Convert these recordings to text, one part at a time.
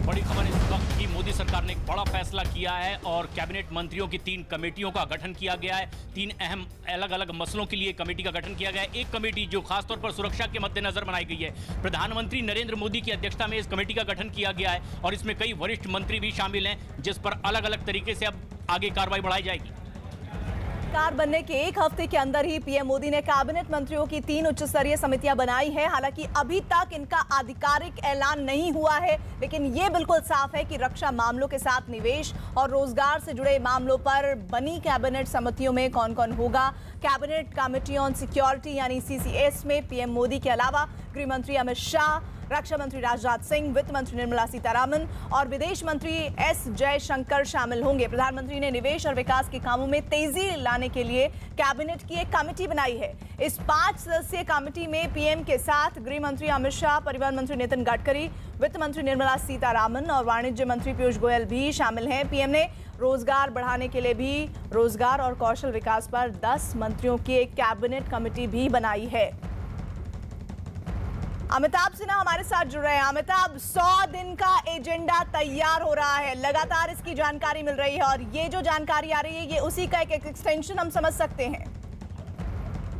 बड़ी खबर इस वक्त की, मोदी सरकार ने एक बड़ा फैसला किया है और कैबिनेट मंत्रियों की 3 कमेटियों का गठन किया गया है। 3 अहम अलग अलग मसलों के लिए कमेटी का गठन किया गया है। एक कमेटी जो खासतौर पर सुरक्षा के मद्देनजर बनाई गई है। प्रधानमंत्री नरेंद्र मोदी की अध्यक्षता में इस कमेटी का गठन किया गया है और इसमें कई वरिष्ठ मंत्री भी शामिल हैं, जिस पर अलग अलग तरीके से अब आगे कार्रवाई बढ़ाई जाएगी। सरकार बनने के एक हफ्ते के अंदर ही पीएम मोदी ने कैबिनेट मंत्रियों की 3 उच्च स्तरीय समितियां बनाई हैं। हालांकि अभी तक इनका आधिकारिक ऐलान नहीं हुआ है, लेकिन ये बिल्कुल साफ है कि रक्षा मामलों के साथ निवेश और रोजगार से जुड़े मामलों पर बनी कैबिनेट समितियों में कौन कौन होगा। कैबिनेट कमेटी ऑन सिक्योरिटी यानी सीसीएस में पीएम मोदी के अलावा गृह मंत्री अमित शाह, रक्षा मंत्री राजनाथ सिंह, वित्त मंत्री निर्मला सीतारमण और विदेश मंत्री एस जयशंकर शामिल होंगे। प्रधानमंत्री ने निवेश और विकास के कामों में तेजी लाने के लिए कैबिनेट की एक कमेटी बनाई है। इस 5 सदस्यीय कमेटी में पीएम के साथ गृह मंत्री अमित शाह, परिवहन मंत्री नितिन गडकरी, वित्त मंत्री निर्मला सीतारमण और वाणिज्य मंत्री पीयूष गोयल भी शामिल हैं। पीएम ने रोजगार बढ़ाने के लिए भी रोजगार और कौशल विकास पर 10 मंत्रियों की एक कैबिनेट कमेटी भी बनाई है। अमिताभ सिन्हा हमारे साथ जुड़ रहे हैं। अमिताभ, 100 दिन का एजेंडा तैयार हो रहा है, लगातार इसकी जानकारी मिल रही है और ये जो जानकारी आ रही है ये उसी का एक एक्सटेंशन हम समझ सकते हैं।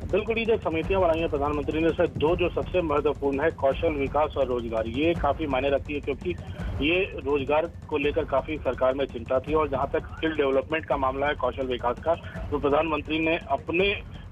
बिल्कुल, ये जो समितियां बनाई हैं प्रधानमंत्री ने, से 2 जो सबसे महत्वपूर्ण है, कौशल विकास और रोजगार, ये काफी मायने रखती है क्योंकि ये रोजगार को लेकर काफी सरकार में चिंता थी। और जहां तक स्किल डेवलपमेंट का मामला है, कौशल विकास का, तो प्रधानमंत्री ने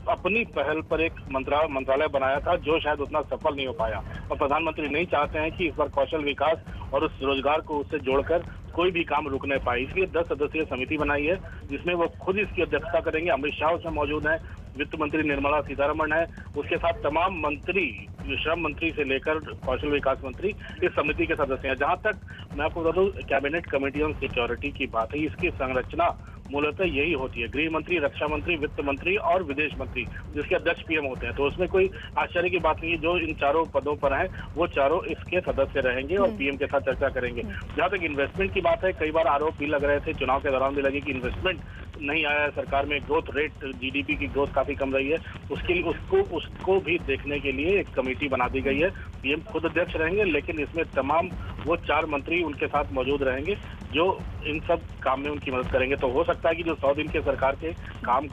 अपनी पहल पर एक मंत्रालय बनाया था जो शायद उतना सफल नहीं हो पाया। और प्रधानमंत्री नहीं चाहते हैं कि इस बार कौशल विकास और उस रोजगार को उससे जोड़कर कोई भी काम रुक नहीं पाए, इसलिए 10 सदस्यीय समिति बनाई है जिसमें वो खुद इसकी अध्यक्षता करेंगे। अमित शाह उसमें मौजूद है, वित्त मंत्री निर्मला सीतारमण है, उसके साथ तमाम मंत्री, श्रम मंत्री से लेकर कौशल विकास मंत्री इस समिति के सदस्य हैं। जहां तक मैं आपको बता दूं, कैबिनेट कमेटी ऑन सिक्योरिटी की बात है, इसकी संरचना मूलतः यही होती है, गृह मंत्री, रक्षा मंत्री, वित्त मंत्री और विदेश मंत्री, जिसके अध्यक्ष पीएम होते हैं। तो उसमें कोई आश्चर्य की बात नहीं है, जो इन चारों पदों पर हैं वो चारों इसके सदस्य रहेंगे और पीएम के साथ चर्चा करेंगे। जहां तक इन्वेस्टमेंट की बात है, कई बार आरोप भी लग रहे थे, चुनाव के दौरान भी लगे कि इन्वेस्टमेंट नहीं आया है सरकार में, ग्रोथ रेट, जीडीपी की ग्रोथ काफी कम रही है, उसके लिए उसको भी देखने के लिए एक कमेटी बना दी गई है। पीएम खुद अध्यक्ष रहेंगे, लेकिन इसमें तमाम वो 4 मंत्री उनके साथ मौजूद रहेंगे जो इन सब काम में उनकी मदद करेंगे। तो हो सकता है कि जो 100 दिन के सरकार के काम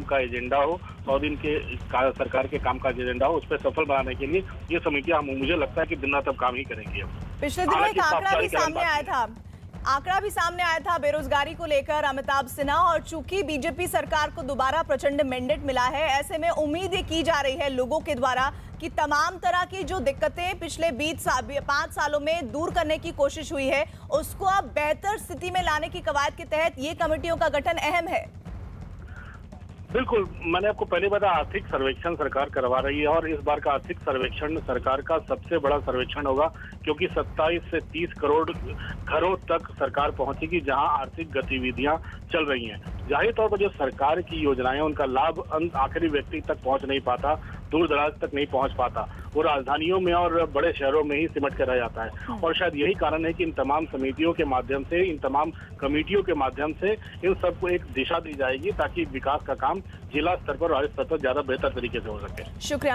का एजेंडा हो, 100 दिन के सरकार के काम का एजेंडा हो, उस पर सफल बनाने के लिए ये समितियां, मुझे लगता है कि दिन रात अब काम ही करेंगी। पिछले दिनों एक आंकड़ा भी सामने आया था बेरोजगारी को लेकर अमिताभ सिन्हा, और चूंकि बीजेपी सरकार को दोबारा प्रचंड मैंडेट मिला है, ऐसे में उम्मीद ये की जा रही है लोगों के द्वारा कि तमाम तरह की जो दिक्कतें पिछले 5 सालों में दूर करने की कोशिश हुई है, उसको अब बेहतर स्थिति में लाने की कवायद के तहत ये कमेटियों का गठन अहम है। बिल्कुल, मैंने आपको पहले बताया, आर्थिक सर्वेक्षण सरकार करवा रही है और इस बार का आर्थिक सर्वेक्षण सरकार का सबसे बड़ा सर्वेक्षण होगा क्योंकि 27 से 30 करोड़ घरों तक सरकार पहुंचेगी जहां आर्थिक गतिविधियां चल रही हैं। जाहिर तौर पर जो सरकार की योजनाएं, उनका लाभ आखिरी व्यक्ति तक पहुंच नहीं पाता, दूर दराज तक नहीं पहुंच पाता, वो राजधानियों में और बड़े शहरों में ही सिमट कर रह जाता है। और शायद यही कारण है कि इन तमाम समितियों के माध्यम से, इन तमाम कमेटियों के माध्यम से इन सबको एक दिशा दी जाएगी ताकि विकास का काम जिला स्तर पर, राज्य स्तर पर ज्यादा बेहतर तरीके से हो सके। शुक्रिया।